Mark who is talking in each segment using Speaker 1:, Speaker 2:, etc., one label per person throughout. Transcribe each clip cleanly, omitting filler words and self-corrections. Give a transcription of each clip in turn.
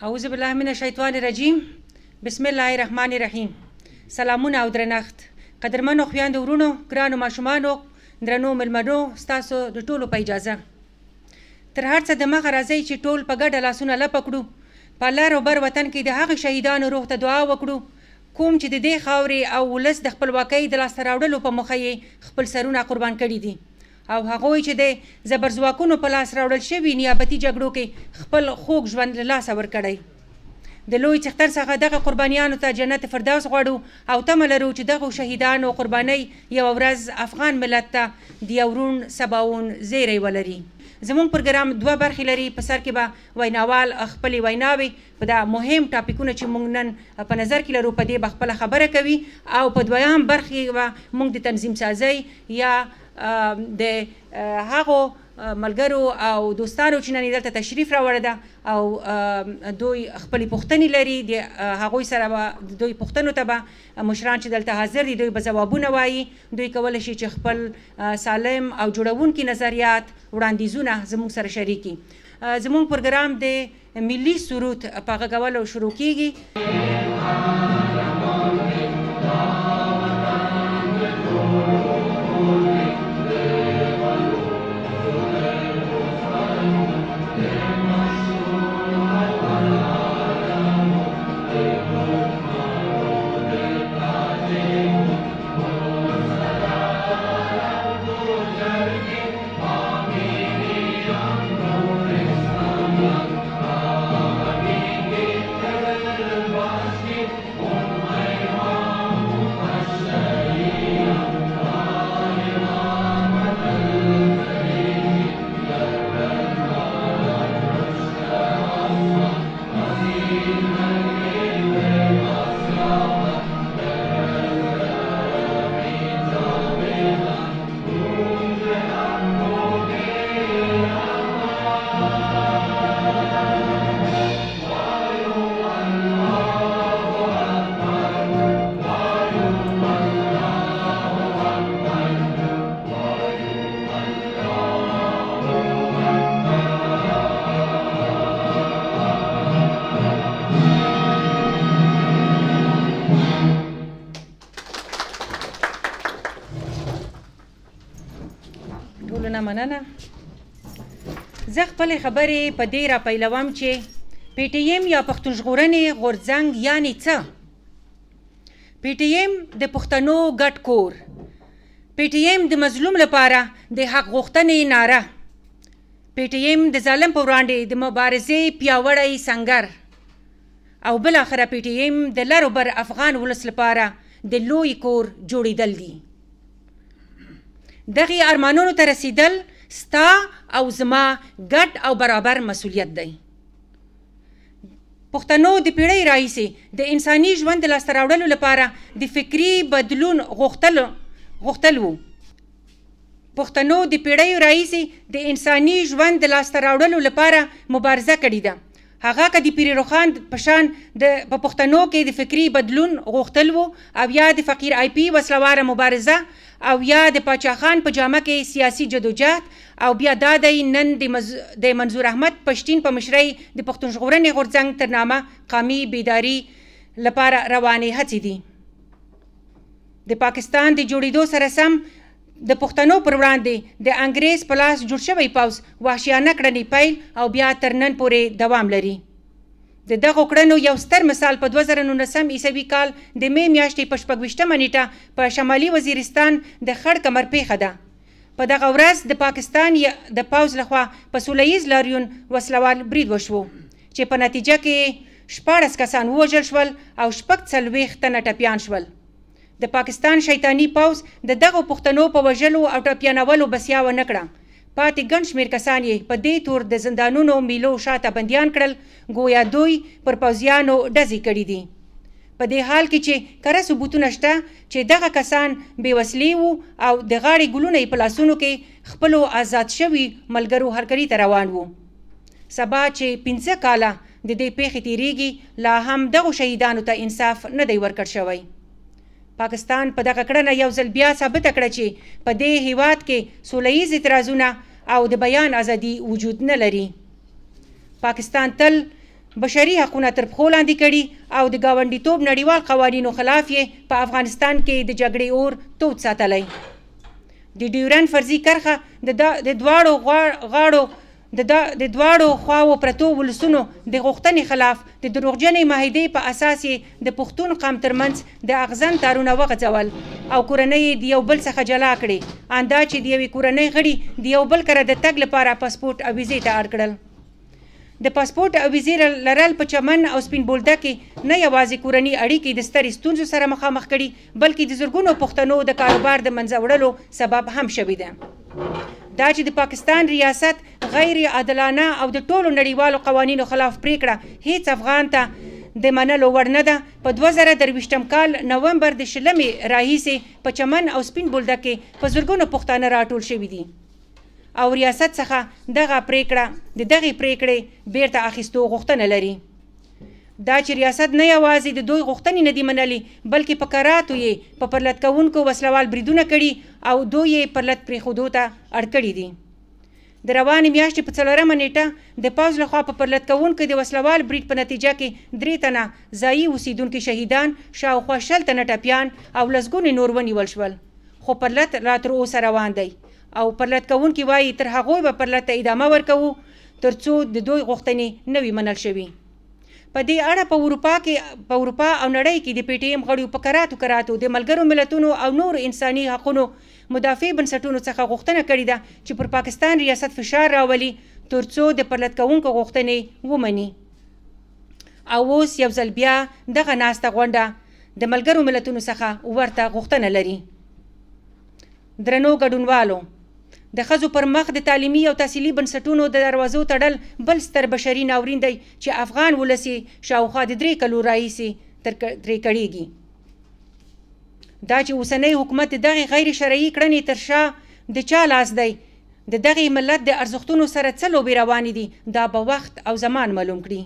Speaker 1: اعوذ بالله من الشیطان الرجیم. بسم الله الرحمن الرحیم. سلامونه او درنښت قدرمنو خویندو ورونو ګرانو ماشومانو درنو مېلمنو ستاسو د ټولو په اجازه تر هر څه دمخه راځئ چې ټول په ګډه لاسونه لپه کړو، په لر او بر وطن کې د هغه شهیدانو روح ته دعا وکړو کوم چې د دې خاورې او ولس د خپلواکۍ د لاسته راوړلو په موخه یې خپل سرونه قربان کړي دي او هغوی چې د زبرځواکونو په لاس راوړل شوي نیابتي جګړو کې خپل خوږ ژوند له لاسه ورکړی. د لوی څښتن څخه دغه قربانیانو ته جنت فردوس غواړو او تمه لرو چې دغو شهیدانو قربانۍ یوه ورځ افغان ملت ته د یو روڼ سباوون زیری ولري. زموږ پروګرام دوه برخې لري. په سر کې به ویناوال خپلې ویناوې په دا مهم ټاپیکونه چې موږ نن په نظر کې لرو په دې به خپله خبره کوي او په دویم برخې به موږ د تنظیم سازۍ یا د هغو ملګرو او دوستانو چې نن دلته تشریف راوړی ده او دوی خپلې پوښتنې لري د هغوی سره به دوی پوښتنو ته به مشران چې دلته حاضر دي دوی به ځوابونه وایي. دوی کولی شي چې خپل سالم او جوړونکي نظریات وړاندیزونه زموږ سره شریک کړي. زموږ پروګرام د ملي سرود په غږولو شروع کیږي. مننه. زه خپلې خبرې په دې راپیلوم چې پی ټی ایم یا پښتون ژغورنې غورځنګ یعنې څه؟ پی ټی ایم د پښتنو ګډ کور، پی ټی ایم د مظلوم لپاره د حق غوښتنې ناره، پی ټی ایم د ظالم په وړاندې د مبارزې پیاوړی سنګر او بالاخره پی ټی ایم د لر و بر افغان ولس لپاره د لوی کور جوړېدل دي. دغې ارمانونو ته رسیدل ستا او زما ګډ او برابر مسؤلیت دی. پښتنو د پیړۍ راهیسې د انساني ژوند د لاسته راوړلو لپاره د فکري بدلون غوښتل وو. پښتنو د پیړۍ راهیسې د انساني ژوند د لاسته راوړلو لپاره مبارزه کړې ده. هغه که د پیر روښان په شان په پښتنو کې د فکري بدلون غوښتل وو او یا د فقیر آی پي وسلواره مبارزه او یا د پاچا خان په جامه کې سیاسي جدوجهد او بیا دا دی نن د منظور احمد پښتین په مشرۍ د پښتون ژغورنې غورځنګ تر نامه قومي بیداري لپاره روانې هڅې دي. د پاکستان د جوړېدو سره سم د پښتنو پر وړاندې د انګریز په لاس جوړ شوی پوځ وحشیانه کړنې پیل او بیا تر نن پورې دوام لري. د دغو کړنو یو ستر مثال په 2019 عیسوي کال د مې میاشتې په 26 نیټه په شمالي وزیرستان د خړ کمر پیښه ده. په دغه ورځ د پاکستان د پوځ لخوا په سوله ییز لاریون وسلوال برید وشو چې په نتیجه کې 14 کسان ووژل شول او 46 تنه ټپیان شول. د پاکستان شیطاني پوځ د دغو پښتنو په وژلو او ټپیانولو بسیا ونه کړه. پاتې ګڼ شمېر کسان یې په دې تور د زندانونو میلو شاته بندیان کړل ګویا دوی پر پوځیانو ډزې کړي دي. په دې حال کې چې کره ثبوتونه شته چې دغه کسان بې وسلې وو او د غاړې ګلونه یې په لاسونو کې خپلو آزاد شوي ملګرو هرکري ته روان وو. سبا چې 15 کاله د دې پیښې تیریږي لا هم دغو شهیدانو ته انصاف نه دی ورکړ شوی. پاکستان په دغه کړنه یو ځل بیا ثابته کړه چې په دې هیواد کې سوله ییز اعتراضونه او د بیان ازادي وجود نه لري. پاکستان تل بشري حقونه تر پښو لاندې کړي او د ګاونډیتوب نړیوال قوانینو خلاف یې په افغانستان کې د جګړې اور تود ساتلی. د ډیورنډ فرضي کرښه د دواړو خواو پرتو ولسونو د غوښتنې خلاف د دروغجنې معاهدې په اساس یې د پښتون قوم ترمنځ د اغزن تارونه وغځول او کورنۍ یې د یو بل څخه جلا کړې، اندا چې د یوې کورنۍ غړي د یو بل کره د تګ لپاره پاسپورټ او ویزې ته اړ کړل. د پاسپورټ او ویزې لرل په چمن او سپین بولده کې نه یوازې کورني اړیکې د سترې ستونزو سره مخامخ کړي، بلکې د زرګونو پښتنو د کاروبار د منځه وړلو سبب هم شوې ده. دا چې د پاکستان ریاست غیر عادلانه او د ټولو نړیوالو قوانینو خلاف پریکړه هیڅ افغان ته د منلو وړ نه ده. په 2023 کال نومبر د 20 راهیسې په چمن او سپین بولده کې په زرګونو پښتانه راټول شوي دي او ریاست څخه دغه پریکړې بیرته اخیستو غوښتنه لري. دا چې ریاست نه یوازې د دوی غوښتنې نه دي منلي، بلکې په کراتو یې په پرلت کوونکو وسلوال بریدونه کړي او دوی یې پرلت پرېښودو ته اړ کړي دي. د روانې میاشتې په 4مه نیټه د پوځ لخوا په پرلت کوونکو د وسلوال برید په نتیجه کې 3 تنه ځایي اوسیدونکي شهیدان، شاوخوا 20 تنه ټپیان او لسګونې نور ونیول شول، خو پرلت لا تر اوسه روان دی او پرلت کوونکي وایي تر هغوی به پرلت ته ادامه ورکوو تر څو د دوی غوښتنې نه وي منل شوي. په دې اړه په اروپا او نړۍ کې د PTM غړیو په کراتو د ملګرو ملتونو او نور انساني حقونو مدافع بنسټونو څخه غوښتنه کړې ده چې پر پاکستان ریاست فشار راولي تر څو د پرلت کوونکو غوښتنې ومني. او اوس یو ځل بیا دغه ناسته غونډه د ملګرو ملتونو څخه ورته غوښتنه لري. درنو ګډونوالو، د ښځو پر مخ د تعلیمي او تحصیلي بنسټونو د دروازو تړل بل ستر بشري ناورین دی چې افغان ولس یې شاوخوا د 3 کلو راهیسې ترې کړېږي. دا چې اوسنی حکومت د دغې غیر شرعي کړنې تر شا د چا لاس دی، د دغې ملت د ارزښتونو سره څه لوبې روانې دي، دا به وخت او زمان معلوم کړي.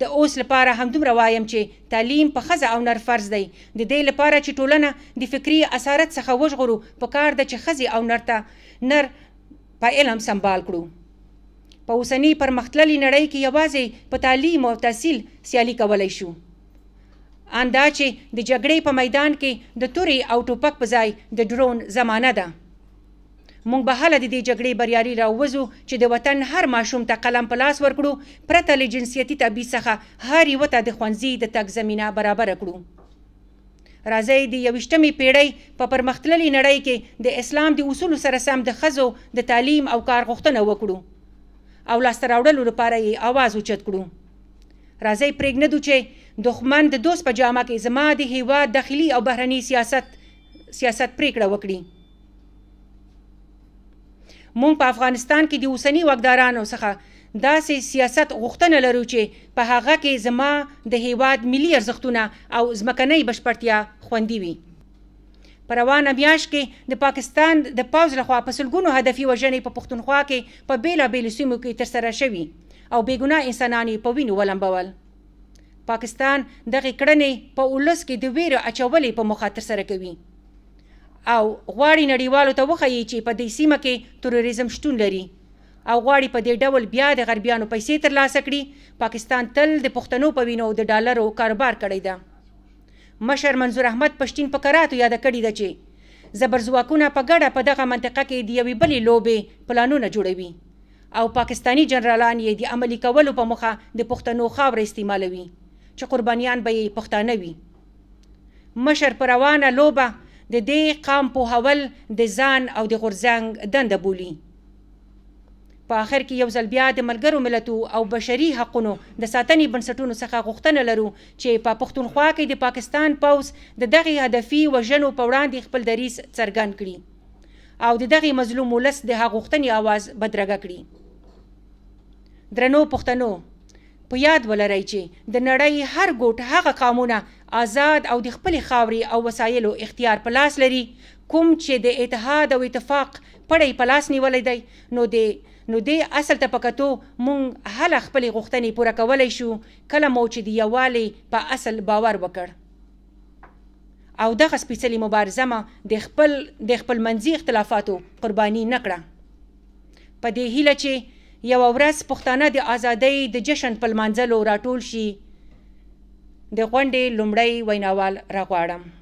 Speaker 1: د اوس لپاره همدومره وایم چې تعلیم په ښځه او نر فرض دی. د دې لپاره چې ټولنه د فکري اسارت څخه وژغورو پکار ده چې ښځې او نر په علم سمبال کړو. په اوسني پرمختللې نړۍ کې یوازې په تعلیم او تحصیل سیالي کولی شو. اندا چې د جګړې په میدان کې د تورې او ټوپک په ځای د ډرون زمانه ده. موږ به هله د دې جګړې بریالي راووځو چې د وطن هر ماشوم ته قلم په لاس ورکړو، پرته له جنسیتي تبعیض څخه هر یوه ته د ښوونځي د تګ زمینه برابره کړو. راځئ د 21مې پیړۍ په پرمختللې نړۍ کې د اسلام د اصولو سره سم د ښځو د تعلیم او کار غوښتنه وکړو او لاسته راوړلو لپاره یې آواز اوچت کړو. راځئ پرېږدو چې دښمن د دوست په جامه کې زما د هیواد داخلي او بهرني سیاست پرېکړه وکړي. موږ په افغانستان کې د اوسني واکدارانو څخه داسې سیاست غوښتنه لرو چې په هغه کې زما د هیواد ملي ارزښتونه او ځمکنۍ بشپړتیا خوندي وي. په روانه میاشت کې د پاکستان د پوځ لخوا په سلګونو هدفي وژنې په پښتونخوا کې په بېلابېلو سیمو کې ترسره شوي او بېګناه انسانان یې په وینو ولمبول. پاکستان دغې کړنې په ولس کې د ویرې اچولې په موخه ترسره کوي او غواړي نړیوالو ته وښیي چې په دې سیمه کې تروریزم شتون لري او غواړي په دې ډول بیا د غربیانو پیسې ترلاسه کړي. پاکستان تل د پښتنو په وینو د ډالرو کاروبار کړی ده. مشر منظور احمد پښتین په کراتو یاده کړې ده چې زبرځواکونه په ګډه په دغه منطقه کې د یوې بلې لوبې پلانونه جوړوي او پاکستاني جنرالان یې د عملي کولو په موخه د پښتنو خاوره استعمالوي چې قربانیان به یې پښتانه وي. مشر په روانه لوبه د دې قام پوهول د ځان او د غورځنګ دنده بولي. په آخر کې یو ځل بیا د ملګرو ملتو او بشري حقونو د ساتنې بنسټونو څخه غوښتنه لرو چې په پښتونخوا کې د پاکستان پوځ د دغې هدفي وژنو په وړاندې خپل دریځ څرګند کړي او د دغې مظلوم ولس د هغه غوښتنې آواز بدرګه کړي. درنو پښتنو، په یاد ولرئ چې د نړۍ هر ګوټ هغه قومونه آزاد او د خپلې خاورې او وسایلو اختیار په لاس لري کوم چې د اتحاد او اتفاق پړی په لاس نیولی دی. نو دې اصل ته په کتو موږ هله خپلې غوښتنې پوره کولی شو کله مو چې د یووالي په اصل باور وکړ او دغه سپېڅلې مبارزه مو د خپل منځي اختلافاتو قرباني نه کړه. په دې هیله چې یوه ورځ پښتانه د ازادۍ د جشن په لمانځلو راټول شي. د غونډې لومړی ویناوال راغواړم.